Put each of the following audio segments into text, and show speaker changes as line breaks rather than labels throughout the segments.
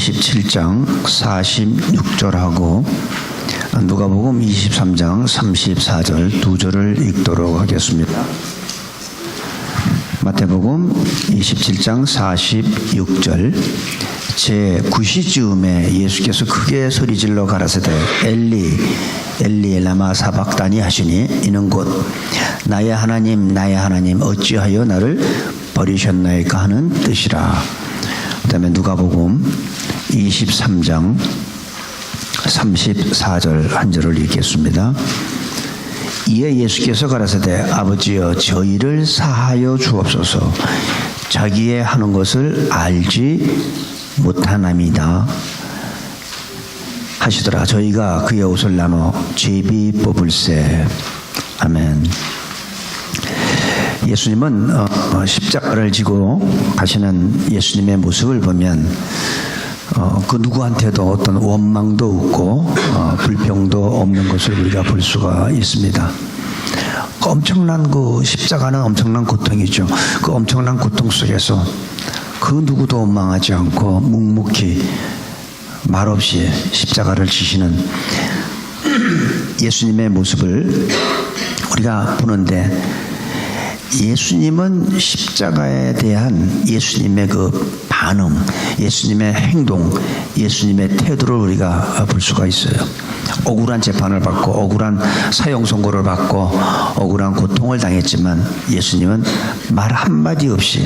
27장 46절하고 누가복음 23장 34절 두 절을 읽도록 하겠습니다. 마태복음 27장 46절 제9시쯤에 예수께서 크게 소리질러 가라사대 엘리 엘리 라마 사박다니 하시니 이는 곧 나의 하나님 어찌하여 나를 버리셨나이까 하는 뜻이라. 그 다음에 누가복음 23장 34절 한 절을 읽겠습니다. 이에 예수께서 가라사대 아버지여 저희를 사하여 주옵소서 자기의 하는 것을 알지 못하나이다 하시더라. 저희가 그의 옷을 나눠 제비 뽑을세. 아멘. 예수님은 십자가를 지고 가시는 예수님의 모습을 보면 그 누구한테도 어떤 원망도 없고 불평도 없는 것을 우리가 볼 수가 있습니다. 엄청난 그 십자가는 엄청난 고통이죠. 그 엄청난 고통 속에서 그 누구도 원망하지 않고 묵묵히 말없이 십자가를 지시는 예수님의 모습을 우리가 보는데, 예수님은 십자가에 대한 예수님의 그 반응, 예수님의 행동, 예수님의 태도를 우리가 볼 수가 있어요. 억울한 재판을 받고 억울한 사형 선고를 받고 억울한 고통을 당했지만 예수님은 말 한마디 없이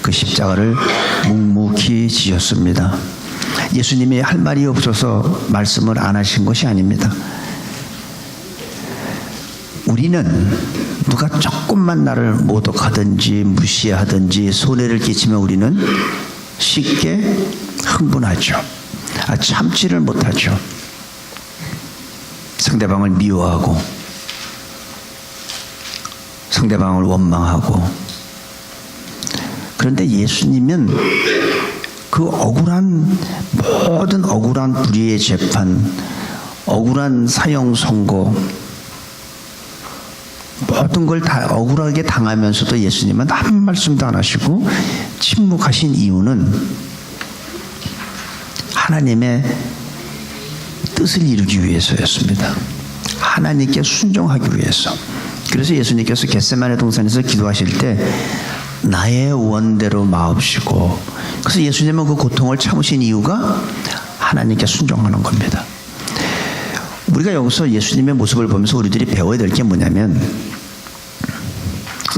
그 십자가를 묵묵히 지셨습니다. 예수님이 할 말이 없어서 말씀을 안 하신 것이 아닙니다. 우리는 누가 조금만 나를 모독하든지 무시하든지 손해를 끼치면 우리는 쉽게 흥분하죠. 참지를 못하죠. 상대방을 미워하고 상대방을 원망하고. 그런데 예수님은 그 모든 억울한 불의의 재판, 억울한 사형 선고, 모든 걸 다 억울하게 당하면서도 예수님은 한 말씀도 안 하시고 침묵하신 이유는 하나님의 뜻을 이루기 위해서였습니다. 하나님께 순종하기 위해서. 그래서 예수님께서 겟세마네 동산에서 기도하실 때 나의 원대로 마옵시고, 그래서 예수님은 그 고통을 참으신 이유가 하나님께 순종하는 겁니다. 우리가 여기서 예수님의 모습을 보면서 우리들이 배워야 될 게 뭐냐면,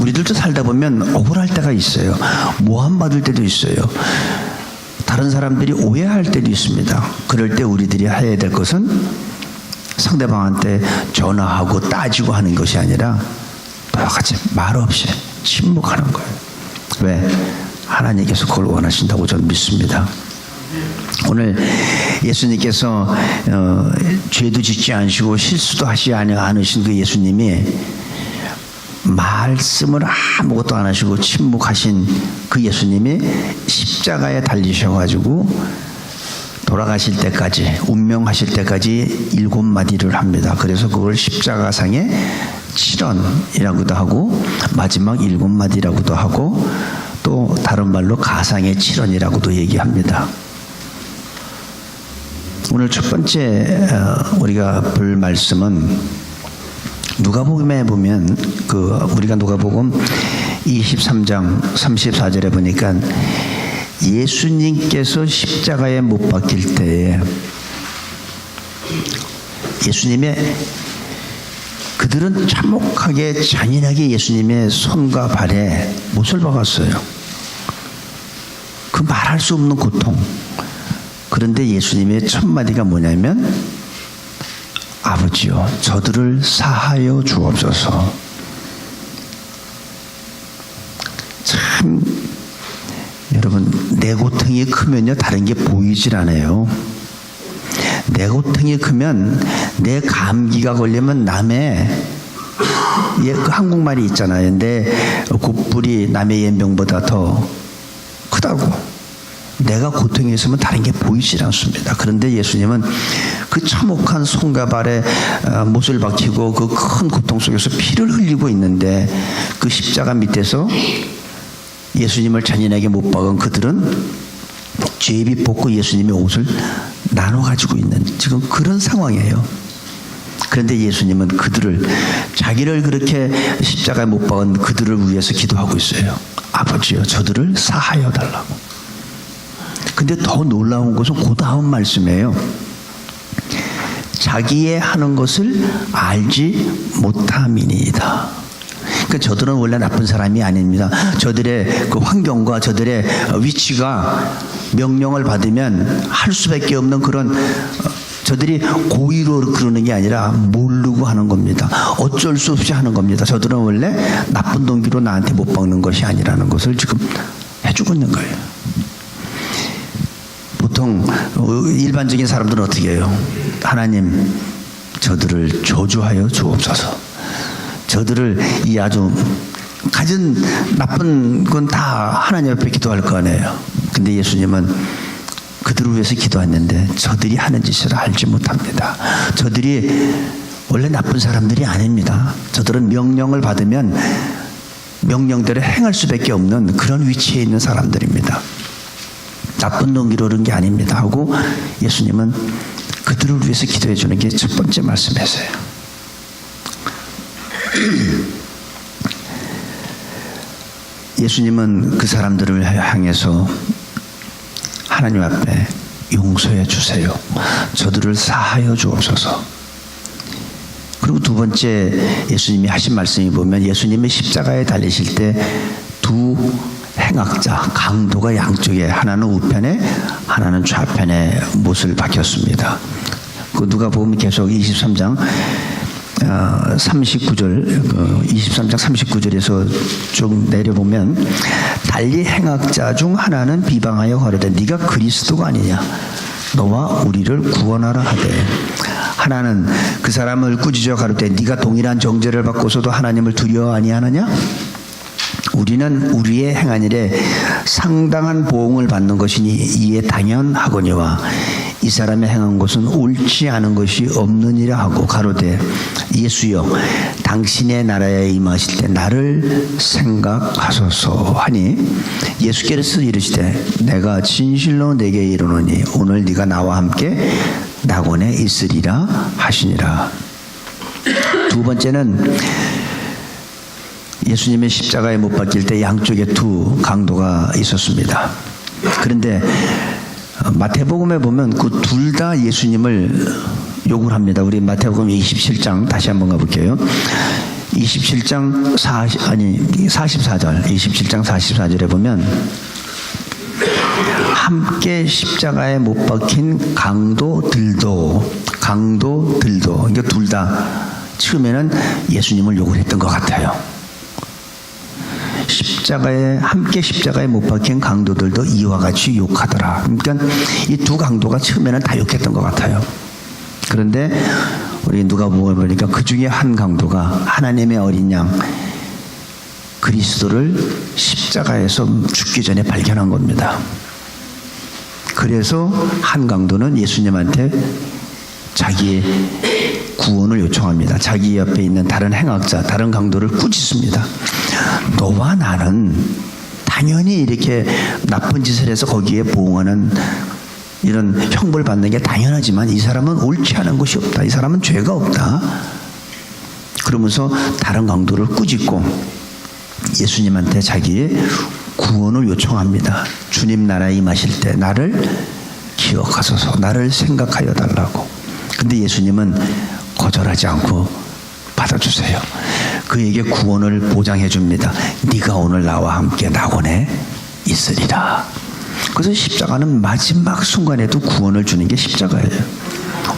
우리들도 살다 보면 억울할 때가 있어요. 모함받을 때도 있어요. 다른 사람들이 오해할 때도 있습니다. 그럴 때 우리들이 해야 될 것은 상대방한테 전화하고 따지고 하는 것이 아니라 똑같이 말없이 침묵하는 거예요. 왜? 하나님께서 그걸 원하신다고 저는 믿습니다. 오늘 예수님께서 죄도 짓지 않으시고 실수도 하지 않으신 그 예수님이 말씀을 아무것도 안 하시고 침묵하신 그 예수님이 십자가에 달리셔가지고 돌아가실 때까지, 운명하실 때까지 7마디를 합니다. 그래서 그걸 십자가상의 7언이라고도 하고 마지막 7마디라고도 하고 또 다른 말로 가상의 7언이라고도 얘기합니다. 오늘 첫 번째 우리가 볼 말씀은 누가복음에 보면 우리가 누가복음 23장 34절에 보니까 예수님께서 십자가에 못 박힐 때에 예수님의 그들은 참혹하게 잔인하게 예수님의 손과 발에 못을 박았어요. 그 말할 수 없는 고통. 그런데 예수님의 첫 마디가 뭐냐면 아버지요 저들을 사하여 주옵소서. 참 여러분, 내 고통이 크면요 다른 게 보이질 않아요. 내 고통이 크면, 내 감기가 걸리면 남의 그 한국말이 있잖아요. 내 곱불이 남의 연병보다 더 크다고. 내가 고통이 있으면 다른 게 보이질 않습니다. 그런데 예수님은 그 참혹한 손과 발에 못을 박히고 그 큰 고통 속에서 피를 흘리고 있는데 그 십자가 밑에서 예수님을 잔인하게 못 박은 그들은 제비 뽑고 예수님의 옷을 나눠 가지고 있는 지금 그런 상황이에요. 그런데 예수님은 자기를 그렇게 십자가에 못 박은 그들을 위해서 기도하고 있어요. 아버지여, 저들을 사하여 달라고. 근데 더 놀라운 것은 그 다음 말씀이에요. 자기의 하는 것을 알지 못함이니이다. 그러니까 저들은 원래 나쁜 사람이 아닙니다. 저들의 그 환경과 저들의 위치가 명령을 받으면 할 수밖에 없는 그런 저들이 고의로 그러는 게 아니라 모르고 하는 겁니다. 어쩔 수 없이 하는 겁니다. 저들은 원래 나쁜 동기로 나한테 못 박는 것이 아니라는 것을 지금 해주고 있는 거예요. 보통 일반적인 사람들은 어떻게 해요? 하나님, 저들을 저주하여 주옵소서. 저들을 이 아주 가진 나쁜 건 다 하나님 앞에 기도할 거 아니에요. 근데 예수님은 그들을 위해서 기도했는데 저들이 하는 짓을 알지 못합니다. 저들이 원래 나쁜 사람들이 아닙니다. 저들은 명령을 받으면 명령대로 행할 수밖에 없는 그런 위치에 있는 사람들입니다. 나쁜 동기로 그런 게 아닙니다 하고 예수님은 그들을 위해서 기도해 주는 게 첫 번째 말씀이었어요. 예수님은 그 사람들을 향해서 하나님 앞에 용서해 주세요. 저들을 사하여 주옵소서. 그리고 두 번째 예수님이 하신 말씀이 보면 예수님이 십자가에 달리실 때 두 행악자, 강도가 양쪽에 하나는 우편에 하나는 좌편에 못을 박혔습니다. 그 누가 보면 계속 23장 39절 23장 39절에서 쭉 내려보면 달리 행악자 중 하나는 비방하여 가로되 네가 그리스도가 아니냐 너와 우리를 구원하라 하되 하나는 그 사람을 꾸짖어 가로되 네가 동일한 정죄를 받고서도 하나님을 두려워 아니하느냐 우리는 우리의 행한 일에 상당한 보응을 받는 것이니 이에 당연하거니와 이 사람의 행한 것은 옳지 않은 것이 없느니라 하고 가로되 예수여 당신의 나라에 임하실 때 나를 생각하소서 하니 예수께서 이르시되 내가 진실로 내게 이르노니 오늘 네가 나와 함께 낙원에 있으리라 하시니라. 두 번째는 예수님의 십자가에 못 박힐 때 양쪽에 두 강도가 있었습니다. 그런데 마태복음에 보면 그 둘 다 예수님을 욕을 합니다. 우리 마태복음 27장 다시 한번 가볼게요. 27장 44절 27장 44절에 보면 함께 십자가에 못 박힌 강도들도 그러니까 둘 다 처음에는 예수님을 욕을 했던 것 같아요. 함께 십자가에 못 박힌 강도들도 이와 같이 욕하더라. 그러니까 이 두 강도가 처음에는 다 욕했던 것 같아요. 그런데 우리 누가복음을 보니까 그 중에 한 강도가 하나님의 어린 양 그리스도를 십자가에서 죽기 전에 발견한 겁니다. 그래서 한 강도는 예수님한테 자기의 구원을 요청합니다. 자기 옆에 있는 다른 행악자, 다른 강도를 꾸짖습니다. 너와 나는 당연히 이렇게 나쁜 짓을 해서 거기에 보응하는 이런 형벌 받는 게 당연하지만 이 사람은 옳지 않은 것이 없다. 이 사람은 죄가 없다. 그러면서 다른 강도를 꾸짖고 예수님한테 자기의 구원을 요청합니다. 주님 나라에 임하실 때 나를 기억하소서, 나를 생각하여 달라고. 근데 예수님은 거절하지 않고 받아주세요. 그에게 구원을 보장해 줍니다. 네가 오늘 나와 함께 낙원에 있으리라. 그래서 십자가는 마지막 순간에도 구원을 주는 게 십자가예요.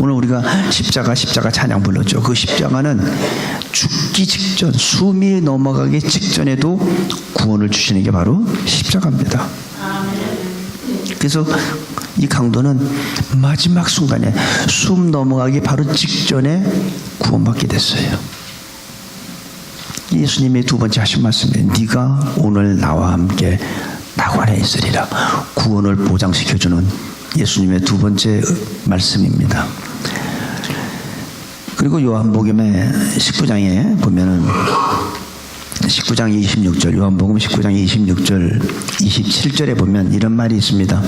오늘 우리가 십자가 찬양 불렀죠. 그 십자가는 죽기 직전, 숨이 넘어가기 직전에도 구원을 주시는 게 바로 십자가입니다. 그래서 이 강도는 마지막 순간에 숨 넘어가기 바로 직전에 구원받게 됐어요. 예수님의 두 번째 하신 말씀이에요. 네가 오늘 나와 함께 낙원에 있으리라. 구원을 보장시켜주는 예수님의 두 번째 말씀입니다. 그리고 요한복음의 19장에 보면은 19장 26절, 요한복음 19장 26절, 27절에 보면 이런 말이 있습니다.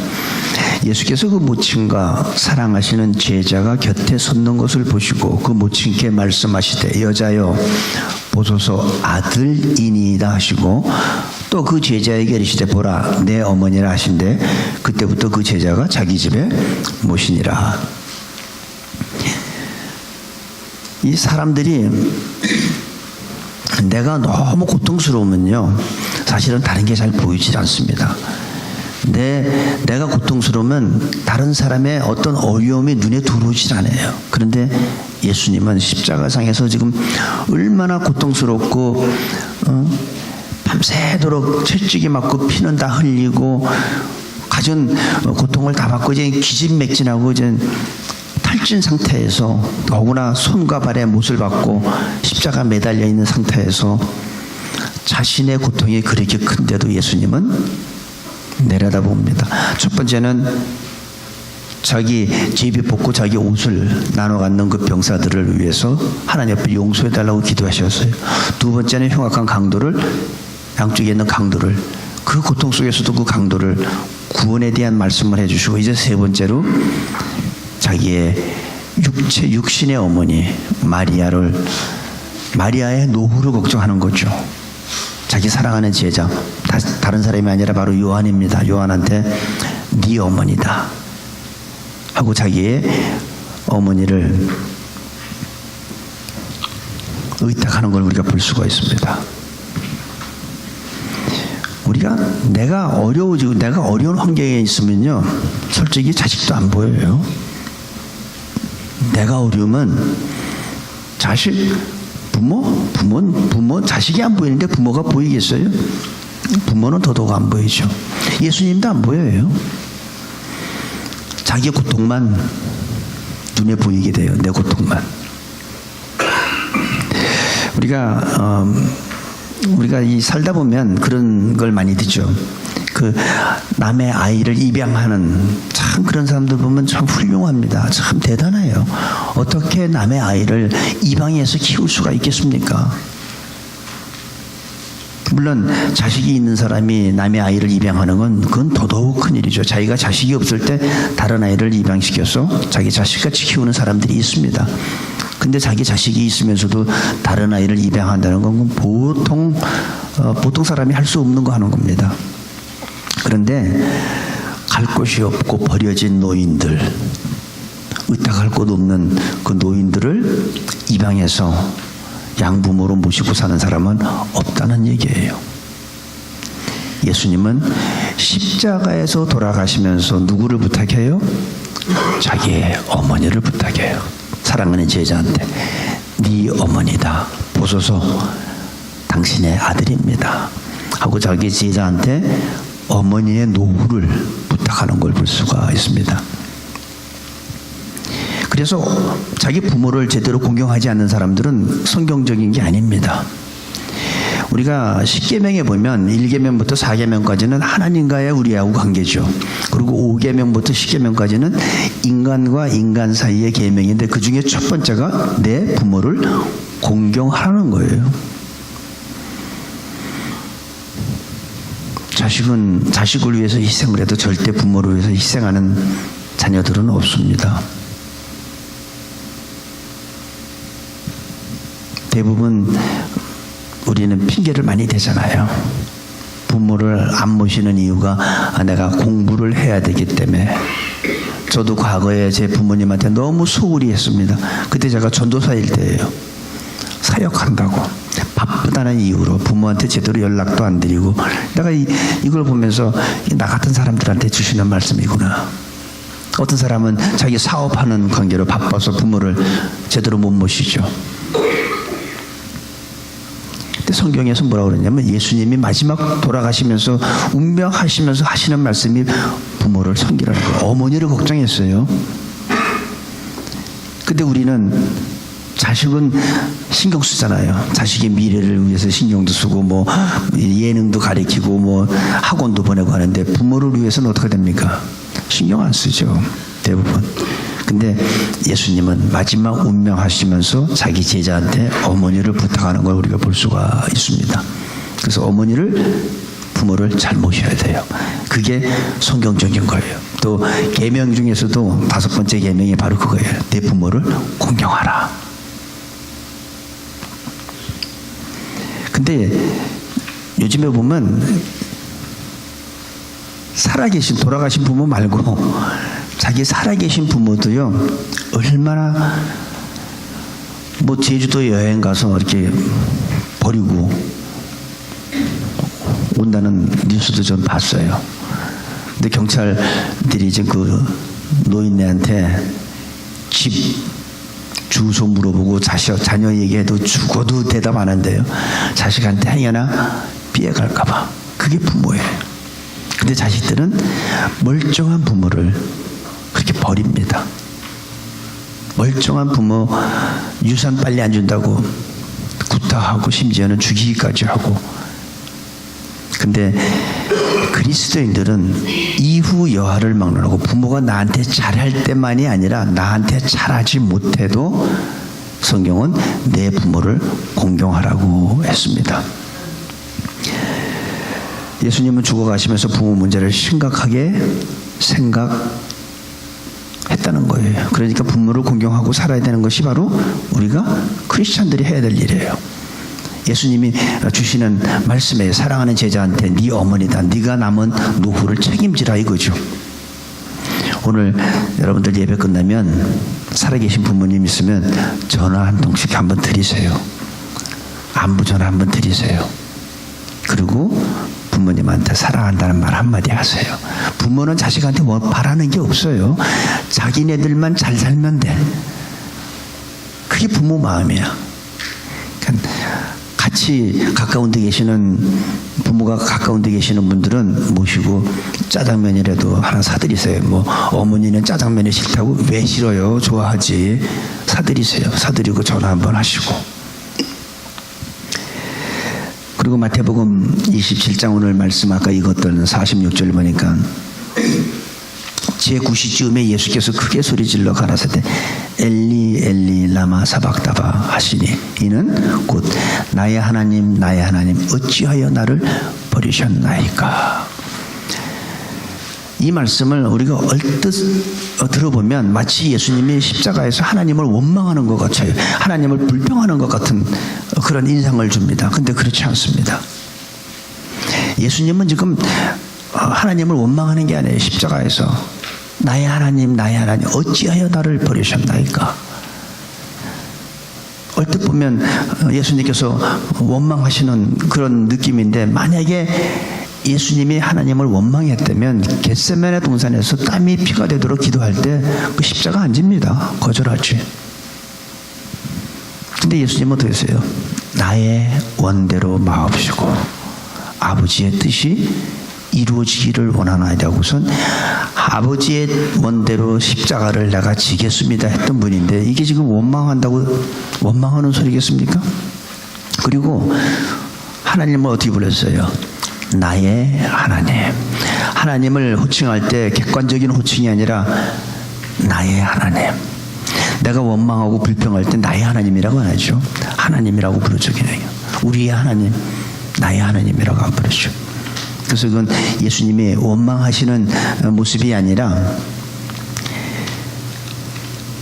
예수께서 그 모친과 사랑하시는 제자가 곁에 섰는 것을 보시고 그 모친께 말씀하시되 여자여 보소서 아들이니이다 하시고 또 그 제자에게 이르시되 보라 내 어머니라 하신대 그때부터 그 제자가 자기 집에 모시니라. 이 사람들이 내가 너무 고통스러우면요 사실은 다른 게 잘 보이지 않습니다. 내가 고통스러우면 다른 사람의 어떤 어려움이 눈에 들어오질 않아요. 그런데 예수님은 십자가상에서 지금 얼마나 고통스럽고 밤새도록 채찍이 맞고 피는 다 흘리고 가진 고통을 다 받고 이제 기진맥진하고 이제 탈진 상태에서 더구나 손과 발에 못을 받고 십자가 매달려 있는 상태에서 자신의 고통이 그렇게 큰데도 예수님은 내려다봅니다. 첫 번째는 자기 제비 뽑고 자기 옷을 나눠 갖는 그 병사들을 위해서 하나님 앞에 용서해 달라고 기도하셨어요. 두 번째는 흉악한 강도를 양쪽에 있는 강도를 그 고통 속에서도 그 강도를 구원에 대한 말씀을 해주시고 이제 세 번째로 자기의 육신의 어머니 마리아의 노후를 걱정하는 거죠. 자기 사랑하는 제자 다른 사람이 아니라 바로 요한입니다. 요한한테 네 어머니다 하고 자기의 어머니를 의탁하는 걸 우리가 볼 수가 있습니다. 우리가 내가 어려운 환경에 있으면요 솔직히 자식도 안 보여요. 내가 어려우면 부모 자식이 안 보이는데 부모가 보이겠어요? 부모는 더더욱 안 보이죠. 예수님도 안 보여요. 자기 고통만 눈에 보이게 돼요. 내 고통만. 우리가 이 살다 보면 그런 걸 많이 듣죠. 그 남의 아이를 입양하는 참 그런 사람들 보면 참 훌륭합니다. 참 대단해요. 어떻게 남의 아이를 입양해서 키울 수가 있겠습니까? 물론 자식이 있는 사람이 남의 아이를 입양하는 건 그건 더더욱 큰일이죠. 자기가 자식이 없을 때 다른 아이를 입양시켜서 자기 자식같이 키우는 사람들이 있습니다. 근데 자기 자식이 있으면서도 다른 아이를 입양한다는 건 보통 사람이 할 수 없는 거 하는 겁니다. 그런데 갈 곳이 없고 버려진 노인들, 의탁할 곳 없는 그 노인들을 입양해서 양부모로 모시고 사는 사람은 없다는 얘기예요. 예수님은 십자가에서 돌아가시면서 누구를 부탁해요? 자기의 어머니를 부탁해요. 사랑하는 제자한테 네 어머니다 보소서 당신의 아들입니다 하고 자기 제자한테 어머니의 노후를 부탁하는 걸 볼 수가 있습니다. 그래서 자기 부모를 제대로 공경하지 않는 사람들은 성경적인 게 아닙니다. 우리가 10계명에 보면 1계명부터 4계명까지는 하나님과의 우리하고 관계죠. 그리고 5계명부터 10계명까지는 인간과 인간 사이의 계명인데 그 중에 첫 번째가 내 부모를 공경하라는 거예요. 자식을 위해서 희생을 해도 절대 부모를 위해서 희생하는 자녀들은 없습니다. 대부분 우리는 핑계를 많이 대잖아요. 부모를 안 모시는 이유가 내가 공부를 해야 되기 때문에. 저도 과거에 제 부모님한테 너무 소홀히 했습니다. 그때 제가 전도사일 때예요. 사역한다고 바쁘다는 이유로 부모한테 제대로 연락도 안 드리고 내가 이걸 보면서 나 같은 사람들한테 주시는 말씀이구나. 어떤 사람은 자기 사업하는 관계로 바빠서 부모를 제대로 못 모시죠. 근데 성경에서 뭐라고 그러냐면 예수님이 마지막 돌아가시면서 운명하시면서 하시는 말씀이 부모를 섬기라는 거예요. 어머니를 걱정했어요. 근데 우리는 자식은 신경 쓰잖아요. 자식의 미래를 위해서 신경도 쓰고 뭐 예능도 가르치고 뭐 학원도 보내고 하는데 부모를 위해서는 어떻게 됩니까? 신경 안 쓰죠. 대부분. 근데 예수님은 마지막 운명하시면서 자기 제자한테 어머니를 부탁하는 걸 우리가 볼 수가 있습니다. 그래서 부모를 잘 모셔야 돼요. 그게 성경적인 거예요. 또 계명 중에서도 5번째 계명이 바로 그거예요. 내 부모를 공경하라. 근데 요즘에 보면 돌아가신 부모 말고 자기 살아계신 부모도요, 얼마나 제주도 여행 가서 이렇게 버리고 온다는 뉴스도 좀 봤어요. 근데 경찰들이 이제 그 노인네한테 집 주소 물어보고 자녀 얘기해도 죽어도 대답 안 한대요. 자식한테 행여나 피해갈까봐. 그게 부모예요. 근데 자식들은 멀쩡한 부모를 그렇게 버립니다. 멀쩡한 부모 유산 빨리 안 준다고 구타하고 심지어는 죽이기까지 하고. 근데 그리스도인들은 이후 여하를 막론하고 부모가 나한테 잘할 때만이 아니라 나한테 잘하지 못해도 성경은 내 부모를 공경하라고 했습니다. 예수님은 죽어가시면서 부모 문제를 심각하게 생각했다는 거예요. 그러니까 부모를 공경하고 살아야 되는 것이 바로 우리가 크리스찬들이 해야 될 일이에요. 예수님이 주시는 말씀에 사랑하는 제자한테 네 어머니다. 네가 남은 노후를 책임지라 이거죠. 오늘 여러분들 예배 끝나면 살아계신 부모님 있으면 전화 한 통씩 한번 드리세요. 안부 전화 한번 드리세요. 그리고 부모님한테 사랑한다는 말 한마디 하세요. 부모는 자식한테 뭐 바라는 게 없어요. 자기네들만 잘 살면 돼. 그게 부모 마음이야. 그러니까 같이 가까운 데 계시는 부모가 가까운 데 계시는 분들은 모시고 짜장면이라도 하나 사드리세요. 어머니는 짜장면이 싫다고 왜 싫어요? 좋아하지. 사드리세요. 사드리고 전화 한번 하시고. 그리고 마태복음 27장 오늘 말씀 아까 읽었던 46절 보니까 제9시쯤에 예수께서 크게 소리질러 가라사대 엘리 엘리 라마 사박다바 하시니 이는 곧 나의 하나님 어찌하여 나를 버리셨나이까. 이 말씀을 우리가 얼뜻 들어보면 마치 예수님이 십자가에서 하나님을 원망하는 것 같아요. 하나님을 불평하는 것 같은 그런 인상을 줍니다. 근데 그렇지 않습니다. 예수님은 지금 하나님을 원망하는 게 아니에요. 십자가에서 나의 하나님 어찌하여 나를 버리셨나이까. 얼뜻 보면 예수님께서 원망하시는 그런 느낌인데, 만약에 예수님이 하나님을 원망했다면 겟세마네 동산에서 땀이 피가 되도록 기도할 때 그 십자가 안 집니다. 거절하지. 근데 예수님은 어떻게 했어요? 나의 원대로 마옵시고 아버지의 뜻이 이루어지기를 원하나이다 하고선 아버지의 원대로 십자가를 내가 지겠습니다 했던 분인데, 이게 지금 원망하는 소리겠습니까? 그리고 하나님을 어떻게 불렀어요? 나의 하나님. 하나님을 호칭할 때 객관적인 호칭이 아니라 나의 하나님. 내가 원망하고 불평할 때 나의 하나님이라고 안 하죠. 하나님이라고 부르죠. 그냥 우리의 하나님, 나의 하나님이라고 안 부르죠. 그래서 그건 예수님이 원망하시는 모습이 아니라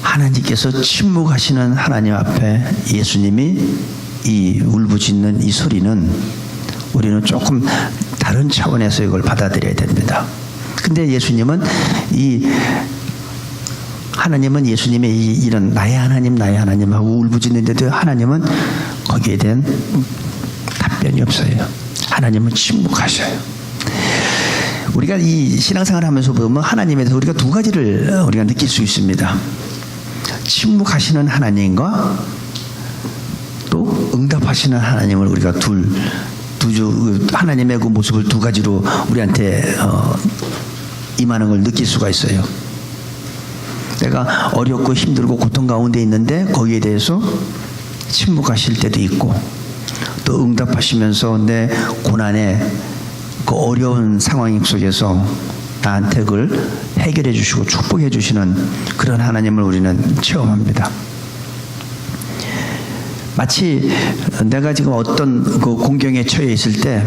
하나님께서 침묵하시는 하나님 앞에 예수님이 이 울부짖는 이 소리는 우리는 조금 다른 차원에서 이걸 받아들여야 됩니다. 근데 하나님은 예수님의 이런 나의 하나님 하고 울부짖는데도 하나님은 거기에 대한 답변이 없어요. 하나님은 침묵하셔요. 우리가 이 신앙생활 하면서 보면 하나님에 대해서 우리가 두 가지를 우리가 느낄 수 있습니다. 침묵하시는 하나님과 또 응답하시는 하나님을 우리가 하나님의 그 모습을 두 가지로 우리한테 임하는 걸 느낄 수가 있어요. 내가 어렵고 힘들고 고통 가운데 있는데 거기에 대해서 침묵하실 때도 있고, 또 응답하시면서 내 고난의 그 어려운 상황 속에서 나한테 그걸 해결해 주시고 축복해 주시는 그런 하나님을 우리는 체험합니다. 마치 내가 지금 어떤 그 공경에 처해 있을 때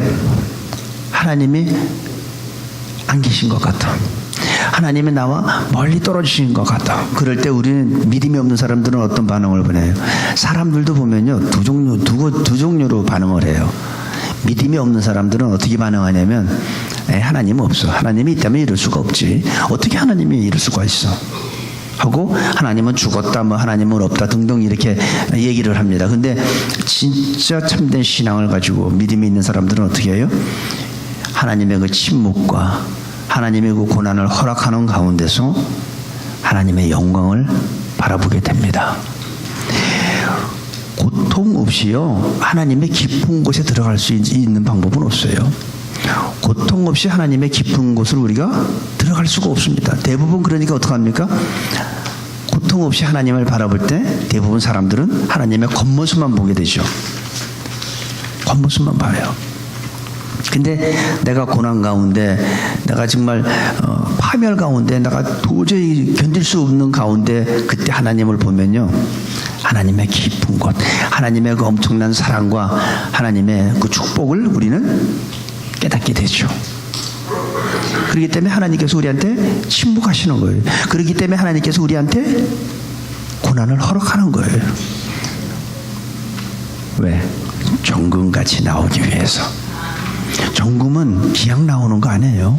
하나님이 안 계신 것 같아. 하나님이 나와 멀리 떨어지신 것 같다. 그럴 때 우리는 믿음이 없는 사람들은 어떤 반응을 보내요? 사람들도 보면요, 두 종류로 반응을 해요. 믿음이 없는 사람들은 어떻게 반응하냐면, 하나님은 없어. 하나님이 있다면 이럴 수가 없지. 어떻게 하나님이 이럴 수가 있어? 하고, 하나님은 죽었다, 뭐 하나님은 없다 등등 이렇게 얘기를 합니다. 근데 진짜 참된 신앙을 가지고 믿음이 있는 사람들은 어떻게 해요? 하나님의 그 침묵과 하나님의 그 고난을 허락하는 가운데서 하나님의 영광을 바라보게 됩니다. 고통 없이요, 하나님의 깊은 곳에 들어갈 수 있는 방법은 없어요. 고통 없이 하나님의 깊은 곳을 우리가 들어갈 수가 없습니다. 대부분 그러니까 어떡합니까? 고통 없이 하나님을 바라볼 때 대부분 사람들은 하나님의 겉모습만 보게 되죠. 겉모습만 봐요. 근데 내가 고난 가운데, 내가 정말 파멸 가운데, 내가 도저히 견딜 수 없는 가운데 그때 하나님을 보면요, 하나님의 깊은 곳, 하나님의 그 엄청난 사랑과 하나님의 그 축복을 우리는 깨닫게 되죠. 그렇기 때문에 하나님께서 우리한테 침묵하시는 거예요. 그렇기 때문에 하나님께서 우리한테 고난을 허락하는 거예요. 왜? 정금같이 나오기 위해서. 정금은 그냥 나오는 거 아니에요.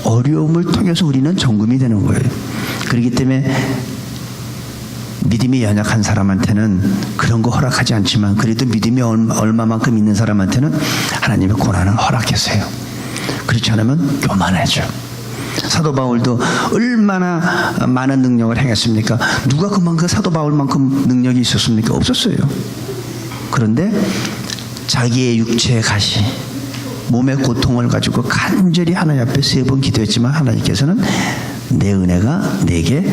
어려움을 통해서 우리는 정금이 되는 거예요. 그렇기 때문에 믿음이 연약한 사람한테는 그런 거 허락하지 않지만, 그래도 믿음이 얼마만큼 있는 사람한테는 하나님의 고난을 허락했어요. 그렇지 않으면 교만해져. 사도 바울도 얼마나 많은 능력을 행했습니까? 누가 그만큼 사도 바울만큼 능력이 있었습니까? 없었어요. 그런데 자기의 육체의 가시, 몸의 고통을 가지고 간절히 하나님 앞에 3번 기도했지만 하나님께서는 내 은혜가 내게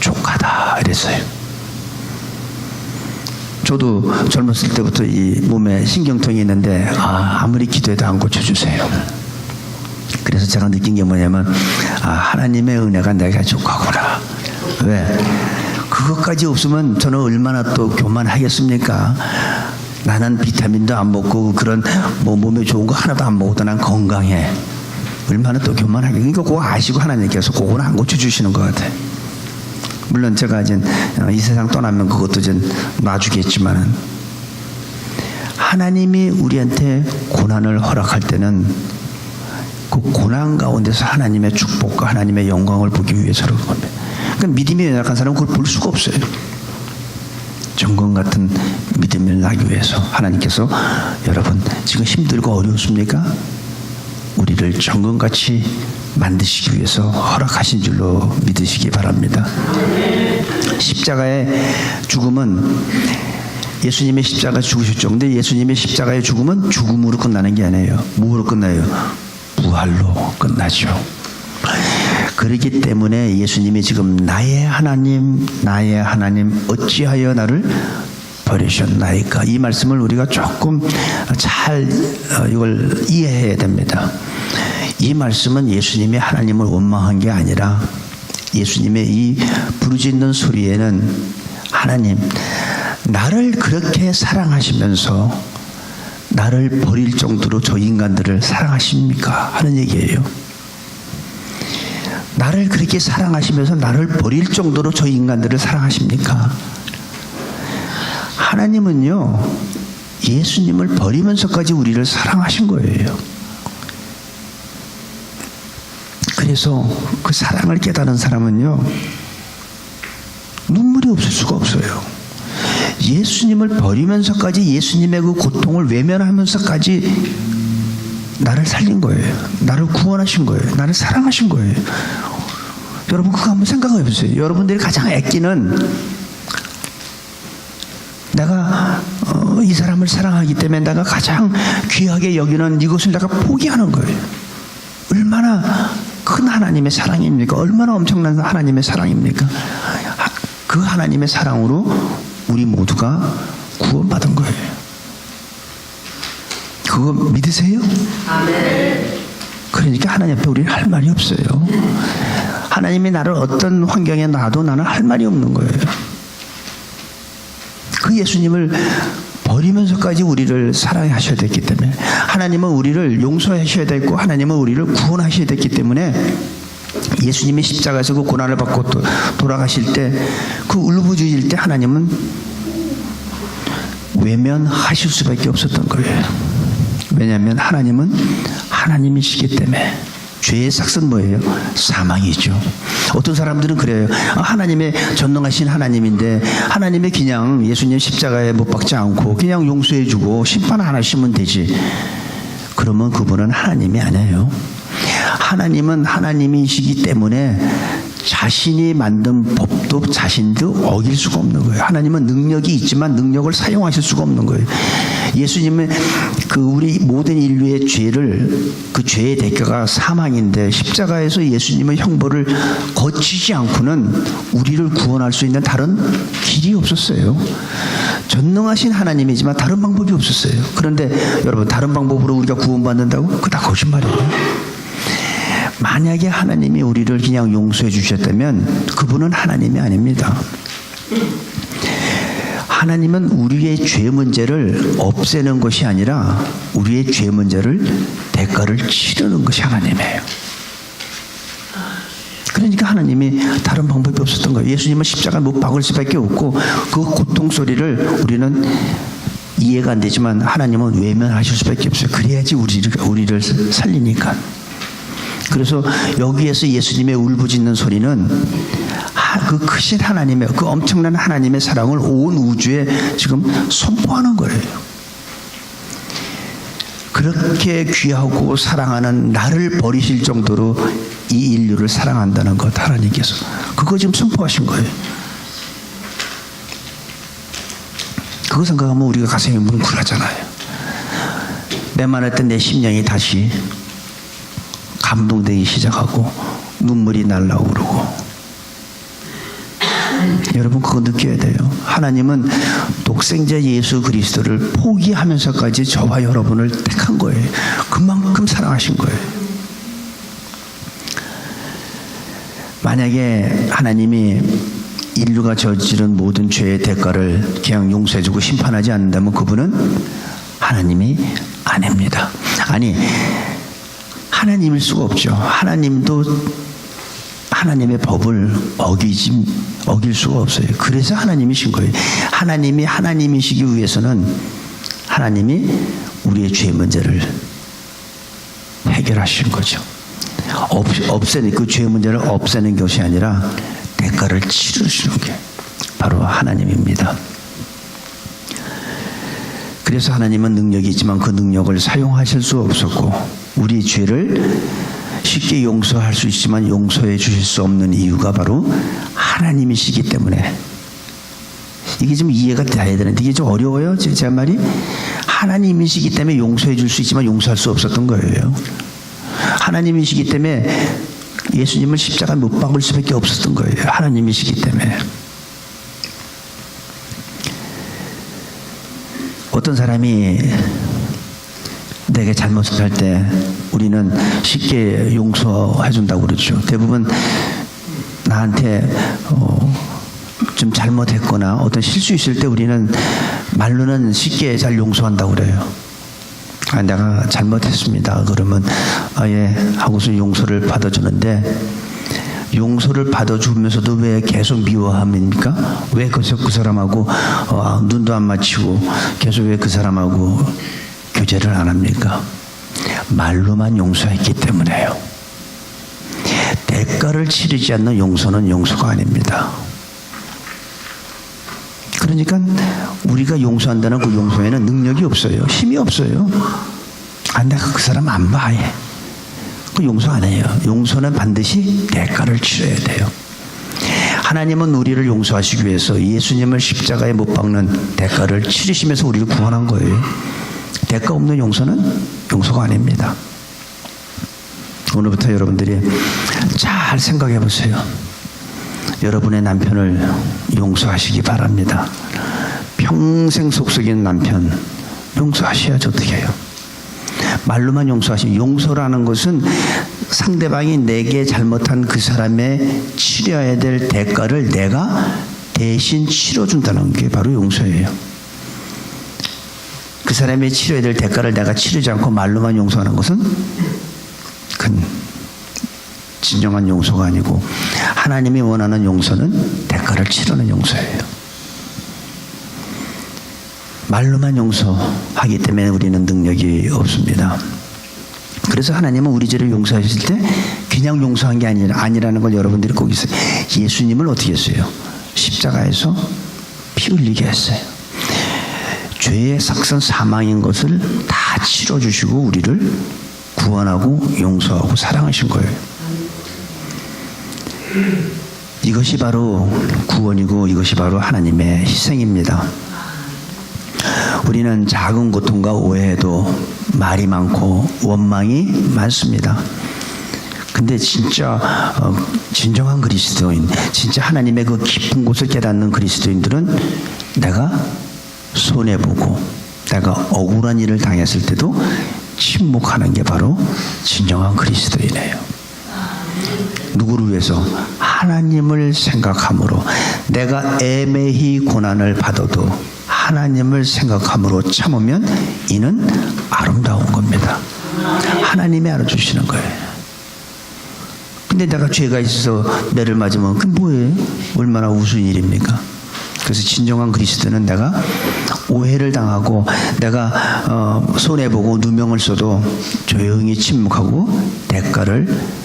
족하다 이랬어요. 저도 젊었을 때부터 이 몸에 신경통이 있는데 아무리 기도해도 안 고쳐주세요. 그래서 제가 느낀 게 뭐냐면, 하나님의 은혜가 내게 족하구나. 왜? 그것까지 없으면 저는 얼마나 또 교만하겠습니까? 나는 비타민도 안 먹고 그런 뭐 몸에 좋은 거 하나도 안 먹어도 난 건강해. 얼마나 또 교만하게. 그러니까 그거 아시고 하나님께서 그거는 안 고쳐주시는 것 같아요. 물론 제가 이제 이 세상 떠나면 그것도 이제 놔주겠지만은, 하나님이 우리한테 고난을 허락할 때는 그 고난 가운데서 하나님의 축복과 하나님의 영광을 보기 위해서로 겁니다. 그러니까 믿음이 연약한 사람은 그걸 볼 수가 없어요. 정금 같은 믿음을 나기 위해서 하나님께서, 여러분 지금 힘들고 어려우십니까? 우리를 정금같이 만드시기 위해서 허락하신 줄로 믿으시기 바랍니다. 십자가의 죽음은, 예수님의 십자가 죽으셨죠. 근데 예수님의 십자가의 죽음은 죽음으로 끝나는 게 아니에요. 무엇으로 끝나요? 부활로 끝나죠. 그렇기 때문에 예수님이 지금 나의 하나님 어찌하여 나를 버리셨나이까, 이 말씀을 우리가 조금 잘 이걸 이해해야 됩니다. 이 말씀은 예수님이 하나님을 원망한 게 아니라, 예수님의 이 부르짖는 소리에는 하나님, 나를 그렇게 사랑하시면서 나를 버릴 정도로 저 인간들을 사랑하십니까? 하는 얘기예요. 나를 그렇게 사랑하시면서 나를 버릴 정도로 저 인간들을 사랑하십니까? 하나님은요, 예수님을 버리면서까지 우리를 사랑하신 거예요. 그래서 그 사랑을 깨달은 사람은요, 눈물이 없을 수가 없어요. 예수님을 버리면서까지, 예수님의 그 고통을 외면하면서까지 나를 살린 거예요. 나를 구원하신 거예요. 나를 사랑하신 거예요. 여러분 그거 한번 생각해 보세요. 여러분들이 가장 아끼는, 내가 이 사람을 사랑하기 때문에 내가 가장 귀하게 여기는 이것을 내가 포기하는 거예요. 얼마나 큰 하나님의 사랑입니까? 얼마나 엄청난 하나님의 사랑입니까? 그 하나님의 사랑으로 우리 모두가 구원받은 거예요. 그거 믿으세요? 아멘. 그러니까 하나님 앞에 우리는 할 말이 없어요. 하나님이 나를 어떤 환경에 놔도 나는 할 말이 없는 거예요. 그 그 예수님을 버리면서까지 우리를 사랑하셔야 됐기 때문에, 하나님은 우리를 용서하셔야 됐고 하나님은 우리를 구원하셔야 됐기 때문에 예수님이 십자가에서 그 고난을 받고 돌아가실 때, 그 울부짖을 때 하나님은 외면하실 수밖에 없었던 거예요. 왜냐하면 하나님은 하나님이시기 때문에. 죄의 삭은 뭐예요? 사망이죠. 어떤 사람들은 그래요. 하나님의 전능하신 하나님인데 하나님이 그냥 예수님 십자가에 못 박지 않고 그냥 용서해주고 심판 안 하시면 되지. 그러면 그분은 하나님이 아니에요. 하나님은 하나님이시기 때문에 자신이 만든 법도 자신도 어길 수가 없는 거예요. 하나님은 능력이 있지만 능력을 사용하실 수가 없는 거예요. 예수님은 그 우리 모든 인류의 죄를, 그 죄의 대가가 사망인데 십자가에서 예수님의 형벌을 거치지 않고는 우리를 구원할 수 있는 다른 길이 없었어요. 전능하신 하나님이지만 다른 방법이 없었어요. 그런데 여러분, 다른 방법으로 우리가 구원받는다고? 그거 다 거짓말이에요. 만약에 하나님이 우리를 그냥 용서해 주셨다면 그분은 하나님이 아닙니다. 하나님은 우리의 죄 문제를 없애는 것이 아니라 우리의 죄 문제를 대가를 치르는 것이 하나님이에요. 그러니까 하나님이 다른 방법이 없었던 거예요. 예수님은 십자가 못 박을 수밖에 없고 그 고통 소리를 우리는 이해가 안 되지만 하나님은 외면하실 수밖에 없어요. 그래야지 우리를 살리니까. 그래서 여기에서 예수님의 울부짖는 소리는 그 크신 하나님의, 그 엄청난 하나님의 사랑을 온 우주에 지금 선포하는 거예요. 그렇게 귀하고 사랑하는 나를 버리실 정도로 이 인류를 사랑한다는 것, 하나님께서 그거 지금 선포하신 거예요. 그거 생각하면 우리가 가슴이 뭉클하잖아요. 메마랐던 내 심령이 다시 감동되기 시작하고 눈물이 날라오르고. 여러분, 그거 느껴야 돼요. 하나님은 독생자 예수 그리스도를 포기하면서까지 저와 여러분을 택한 거예요. 그만큼 사랑하신 거예요. 만약에 하나님이 인류가 저지른 모든 죄의 대가를 그냥 용서해주고 심판하지 않는다면 그분은 하나님이 아닙니다. 아니, 하나님일 수가 없죠. 하나님도 하나님의 법을 어길 수가 없어요. 그래서 하나님이신 거예요. 하나님이 하나님이시기 위해서는 하나님이 우리의 죄 문제를 해결하신 거죠. 없애는, 그 죄 문제를 없애는 것이 아니라 대가를 치르시는 게 바로 하나님입니다. 그래서 하나님은 능력이 있지만 그 능력을 사용하실 수 없었고, 우리 죄를 쉽게 용서할 수 있지만 용서해 주실 수 없는 이유가 바로 하나님이시기 때문에. 이게 좀 이해가 돼야 되는데 이게 좀 어려워요, 제 말이. 하나님이시기 때문에 용서해 줄 수 있지만 용서할 수 없었던 거예요. 하나님이시기 때문에 예수님을 십자가에 못 박을 수밖에 없었던 거예요. 하나님이시기 때문에. 어떤 사람이 내게 잘못을 할 때 우리는 쉽게 용서해 준다고 그러죠. 대부분 나한테 좀 잘못했거나 어떤 실수 있을 때 우리는 말로는 쉽게 잘 용서한다고 그래요. 내가 잘못했습니다. 그러면 예 하고서 용서를 받아주는데, 용서를 받아주면서도 왜 계속 미워합니까? 왜 그 사람하고 눈도 안 맞추고 계속 왜 그 사람하고 교제를 안 합니까? 말로만 용서했기 때문에요. 대가를 치르지 않는 용서는 용서가 아닙니다. 그러니까 우리가 용서한다는 그 용서에는 능력이 없어요. 힘이 없어요. 내가 그 사람 안 봐. 그 용서 안 해요. 용서는 반드시 대가를 치러야 돼요. 하나님은 우리를 용서하시기 위해서 예수님을 십자가에 못 박는 대가를 치르시면서 우리를 구원한 거예요. 대가 없는 용서는 용서가 아닙니다. 오늘부터 여러분들이 잘 생각해 보세요. 여러분의 남편을 용서하시기 바랍니다. 평생 속썩이는 남편 용서하셔야지 어떻게 해요? 말로만 용서하시면, 용서라는 것은 상대방이 내게 잘못한 그 사람의 치러야 될 대가를 내가 대신 치러준다는 게 바로 용서예요. 그 사람이 치러야 될 대가를 내가 치르지 않고 말로만 용서하는 것은 그건 진정한 용서가 아니고 하나님이 원하는 용서는 대가를 치르는 용서예요. 말로만 용서하기 때문에 우리는 능력이 없습니다. 그래서 하나님은 우리 죄를 용서하실 때 그냥 용서한 게 아니라는 걸 여러분들이 꼭 있어요. 예수님을 어떻게 했어요? 십자가에서 피 흘리게 했어요. 죄의 삭선 사망인 것을 다 치러주시고 우리를 구원하고 용서하고 사랑하신 거예요. 이것이 바로 구원이고 이것이 바로 하나님의 희생입니다. 우리는 작은 고통과 오해에도 말이 많고 원망이 많습니다. 근데 진짜 진정한 그리스도인, 진짜 하나님의 그 깊은 곳을 깨닫는 그리스도인들은 내가 손해보고 내가 억울한 일을 당했을 때도 침묵하는 게 바로 진정한 그리스도인이에요. 누구를 위해서? 하나님을 생각함으로. 내가 애매히 고난을 받아도 하나님을 생각함으로 참으면 이는 아름다운 겁니다. 하나님이 알아주시는 거예요. 근데 내가 죄가 있어서 매를 맞으면 그게 뭐예요? 얼마나 우스운 일입니까? 그래서 진정한 그리스도는 내가 오해를 당하고 내가 손해보고 누명을 써도 조용히 침묵하고 대가를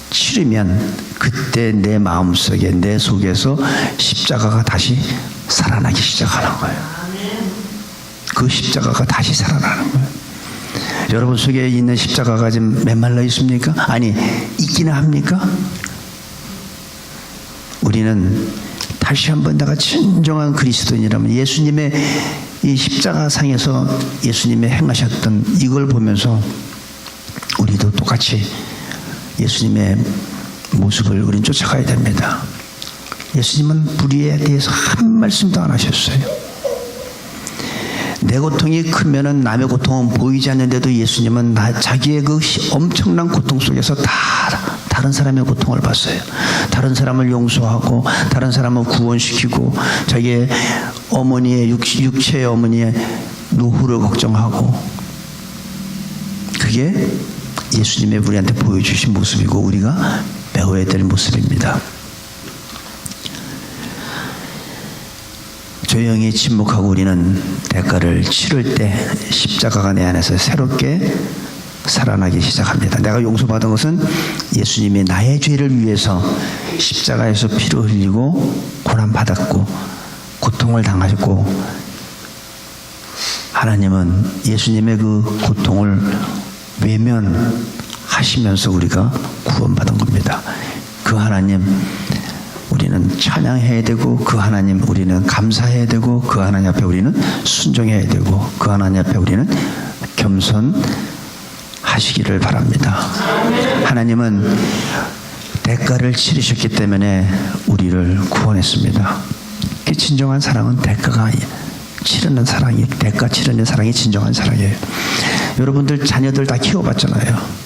치르면 그때 내 마음속에 내 속에서 십자가가 다시 살아나기 시작하는 거예요. 그 십자가가 다시 살아나는 거예요. 여러분 속에 있는 십자가가 지금 메말라 있습니까? 아니 있기는 합니까? 우리는 다시 한번 내가 진정한 그리스도인이라면 예수님의 이 십자가상에서 예수님의 행하셨던 이걸 보면서 우리도 똑같이 예수님의 모습을 우리는 쫓아가야 됩니다. 예수님은 불의에 대해서 한 말씀도 안 하셨어요. 내 고통이 크면은 남의 고통은 보이지 않는데도 예수님은 자기의 그 엄청난 고통 속에서 다른 사람의 고통을 봤어요. 다른 사람을 용서하고 다른 사람을 구원시키고 자기의 어머니의 육체의 어머니의 노후를 걱정하고 그게 예수님의 우리한테 보여주신 모습이고 우리가 배워야 될 모습입니다. 조용히 침묵하고 우리는 대가를 치를 때 십자가가 내 안에서 새롭게 살아나기 시작합니다. 내가 용서받은 것은 예수님이 나의 죄를 위해서 십자가에서 피를 흘리고 고난받았고 고통을 당하셨고 하나님은 예수님의 그 고통을 외면하시면서 우리가 구원받은 겁니다. 그 하나님 우리는 찬양해야 되고 그 하나님 우리는 감사해야 되고 그 하나님 앞에 우리는 순종해야 되고 그 하나님 앞에 우리는 겸손하시기를 바랍니다. 하나님은 대가를 치르셨기 때문에 우리를 구원했습니다. 그 진정한 사랑은 대가가 치르는 사랑이 대가 치르는 사랑이 진정한 사랑이에요. 여러분들 자녀들 다 키워봤잖아요.